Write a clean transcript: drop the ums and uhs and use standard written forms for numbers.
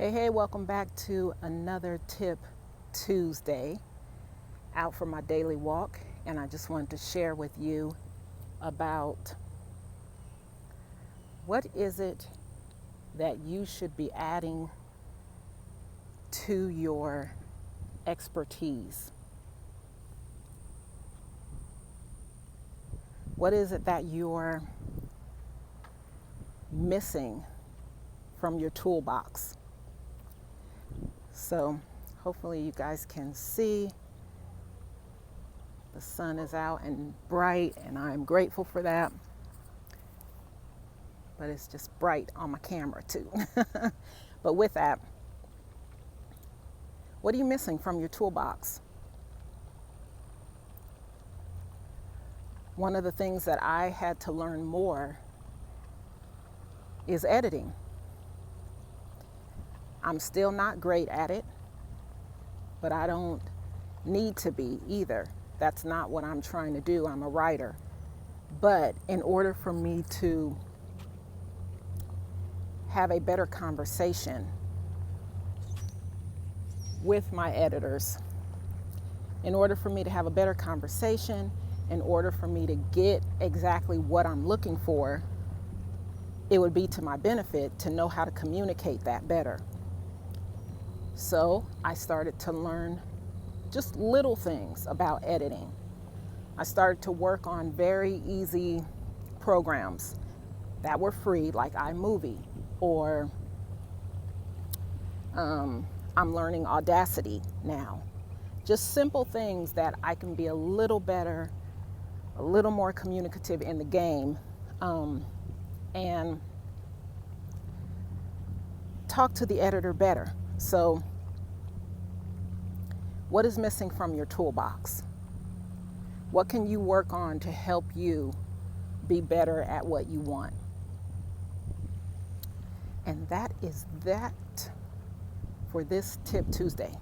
Hey, welcome back to another Tip Tuesday out for my daily walk. And I just wanted to share with you about what is it that you should be adding to your expertise. What is it that you're missing from your toolbox? So hopefully you guys can see the sun is out and bright, and I'm grateful for that. But it's just bright on my camera too. But with that, what are you missing from your toolbox? One of the things that I had to learn more is editing. I'm still not great at it, but I don't need to be either. That's not what I'm trying to do. I'm a writer. But in order for me to have a better conversation with my editors, in order for me to have a better conversation, in order for me to get exactly what I'm looking for, it would be to my benefit to know how to communicate that better. So I started to learn just little things about editing. I started to work on very easy programs that were free, like iMovie, or I'm learning Audacity now. Just simple things that I can be a little better, a little more communicative in the game, and talk to the editor better. So what is missing from your toolbox? What can you work on to help you be better at what you want? And that is that for this Tip Tuesday.